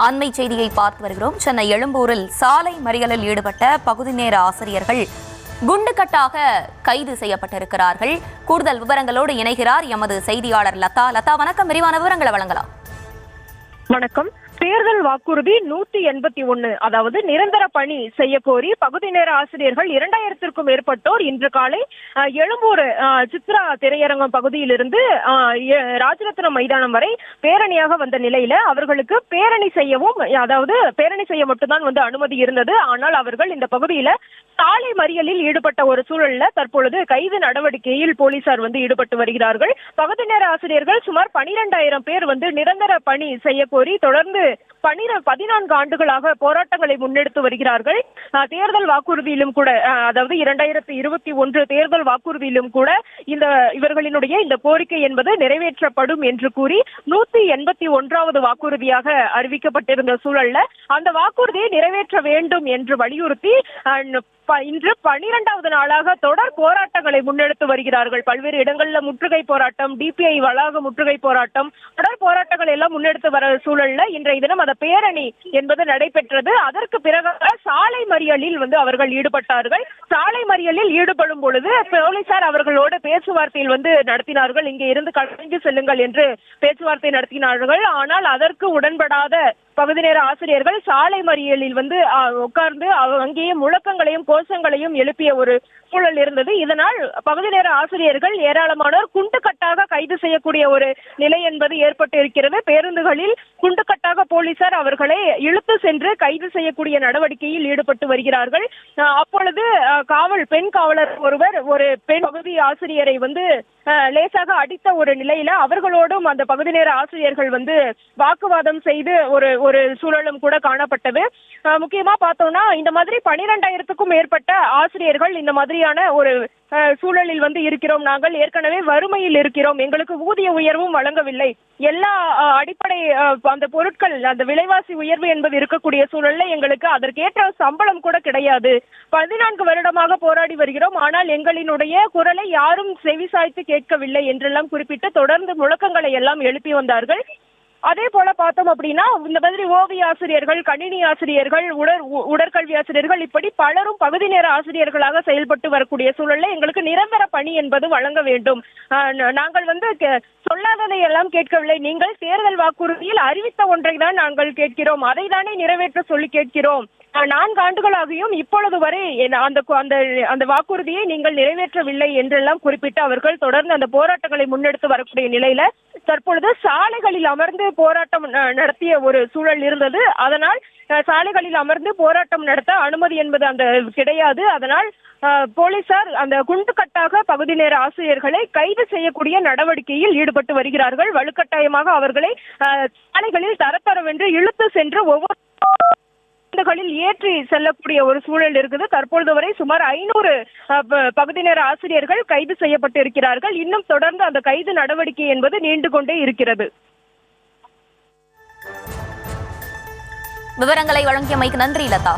அண்மை செய்தியை பார்த்து வருகிறோம். சென்னை எழும்பூரில் சாலை மறியலில் ஈடுபட்ட பகுதி நேர ஆசிரியர்கள் குண்டுக்கட்டாக கைது செய்யப்பட்டிருக்கிறார்கள். கூடுதல் விவரங்களோடு இணைகிறார் எமது செய்தியாளர் லதா. லதா, வணக்கம். விரிவான விவரங்களை வழங்கலாம். வணக்கம். தேர்தல் வாக்குறுதி 181, அதாவது நிரந்தர பணி செய்ய கோரி பகுதி நேர ஆசிரியர்கள் 2000க்கும் மேற்பட்டோர் இன்று காலை எழும்பூர் சித்ரா திரையரங்கம் பகுதியிலிருந்து ராஜரத்னம் மைதானம் வரை பேரணியாக வந்த நிலையில அவர்களுக்கு பேரணி செய்யவும், அதாவது பேரணி செய்ய மட்டும்தான் அனுமதி இருந்தது. ஆனால் அவர்கள் இந்த பகுதியில சாலை மறியலில் ஈடுபட்ட ஒரு சூழல்ல தற்பொழுது கைது நடவடிக்கையில் போலீசார் ஈடுபட்டு வருகிறார்கள். பகுதி நேர ஆசிரியர்கள் சுமார் 12,000 பேர் நிரந்தர பணி செய்ய கோரி தொடர்ந்து 14 ஆண்டுகளாக போராட்டங்களை முன்னெடுத்து வருகிறார்கள். தேர்தல் வாக்குறுதியிலும் கூட, அதாவது 2021 தேர்தல் வாக்குறுதியிலும் கூட இவர்களினுடைய இந்த கோரிக்கை என்பது நிறைவேற்றப்படும் என்று கூறி 181வது வாக்குறுதியாக அறிவிக்கப்பட்டிருந்த சூழல்ல அந்த வாக்குறுதியை நிறைவேற்ற வேண்டும் என்று வலியுறுத்தி இன்று 12வது நாளாக தொடர் போராட்டங்களை முன்னெடுத்து வருகிறார்கள். பல்வேறு இடங்களில் முற்றுகை போராட்டம், டிபிஐ வளாக முற்றுகை போராட்டம், தொடர் போராட்டங்கள் எல்லாம் முன்னெடுத்து வர சூழல்ல இன்றைய தினம் அந்த பேரணி என்பது நடைபெற்றது. அதற்கு பிறகு சாலை மறியலில் அவர்கள் ஈடுபட்டார்கள். சாலை மறியலில் ஈடுபடும் பொழுது போலீசார் அவர்களோடு பேச்சுவார்த்தையில் நடத்தினார்கள். இங்கே இருந்து கலைந்து செல்லுங்கள் என்று பேச்சுவார்த்தை நடத்தினார்கள். ஆனால் அதற்கு உடன்படாத பகுதி நேர ஆசிரியர்கள் சாலை மறியலில் உட்கார்ந்து அங்கேயே முழக்கங்களையும் கோஷங்களையும் எழுப்பிய ஒரு சூழல் இருந்தது. இதனால் பகுதி நேர ஆசிரியர்கள் ஏராளமானோர் குண்டுக்கட்டாக கைது செய்யக்கூடிய ஒரு நிலை என்பது ஏற்பட்டு இருக்கிறது. பேருந்துகளில் குண்டுக்கட்டாக போலீசார் அவர்களை இழுத்து சென்று கைது செய்யக்கூடிய நடவடிக்கையில் ஈடுபட்டு வருகிறார்கள். அப்பொழுது பெண் காவலர் ஒருவர் ஒரு பெண் பகுதி ஆசிரியரை லேசாக அடித்த ஒரு நிலையில அவர்களோடும் அந்த பகுதி நேர ஆசிரியர்கள் வாக்குவாதம் செய்து ஒரு சூழலும் கூட காணப்பட்டது. முக்கியமா பார்த்தோம்னா இந்த மாதிரி 12,000க்கும் மேற்பட்ட ஆசிரியர்கள் இந்த மாதிரியான ஒரு சூழலில் இருக்கிறோம். நாங்கள் ஏற்கனவே வறுமையில் இருக்கிறோம், எங்களுக்கு ஊதிய உயர்வும் வழங்கவில்லை, எல்லா அடிப்படை அந்த பொருட்கள் அந்த விலைவாசி உயர்வு என்பது இருக்கக்கூடிய சூழல்ல எங்களுக்கு அதற்கேற்ற சம்பளம் கூட கிடையாது. 14 வருடமாக போராடி வருகிறோம், ஆனால் எங்களினுடைய குரலை யாரும் செவிசாய்த்து கேட்கவில்லை என்றெல்லாம் குறிப்பிட்டு தொடர்ந்து முழக்கங்களை எல்லாம் எழுப்பி வந்தார்கள். அதே போல பார்த்தோம் அப்படின்னா இந்த மாதிரி ஓவிய ஆசிரியர்கள், கணினி ஆசிரியர்கள், உடற்கல்வி ஆசிரியர்கள் இப்படி பலரும் பகுதி நேர ஆசிரியர்களாக செயல்பட்டு வரக்கூடிய சூழல்ல எங்களுக்கு நிரந்தர பணி என்பது வழங்க வேண்டும். நாங்கள் சொல்லாததை எல்லாம் கேட்கவில்லை, நீங்கள் தேர்தல் வாக்குறுதியில் அறிவித்த ஒன்றை தான் நாங்கள் கேட்கிறோம், அதை தானே நிறைவேற்ற சொல்லி கேட்கிறோம். 4 ஆண்டுகளாகியும் இப்பொழுது வரை அந்த வாக்குறுதியை நீங்கள் நிறைவேற்றவில்லை என்றெல்லாம் குறிப்பிட்டு அவர்கள் தொடர்ந்து அந்த போராட்டங்களை முன்னெடுத்து வரக்கூடிய நிலையில தற்பொழுது சாலைகளில் அமர்ந்து போராட்டம் நடத்திய ஒரு சூழல் இருந்தது. அதனால் சாலைகளில் அமர்ந்து போராட்டம் நடத்த அனுமதி என்பது கிடையாது. அதனால் போலீசார் அந்த குண்டுக்கட்டாக பகுதி நேர ஆசிரியர்களை கைது செய்யக்கூடிய நடவடிக்கையில் ஈடுபட்டு வருகிறார்கள். வலுக்கட்டாயமாக அவர்களை சாலைகளில் தரத்தரவென்று இழுத்து சென்று ஒவ்வொரு ஏற்றி செல்லக்கூடிய ஒரு சூழல் இருக்குது. தற்பொழுது வரை சுமார் 500 பகுதி நேர ஆசிரியர்கள் கைது செய்யப்பட்டு இருக்கிறார்கள். இன்னும் தொடர்ந்து அந்த கைது நடவடிக்கை என்பது நீண்டு கொண்டே இருக்கிறது. விவரங்களை வழங்கியமைக்கு நன்றி லதா.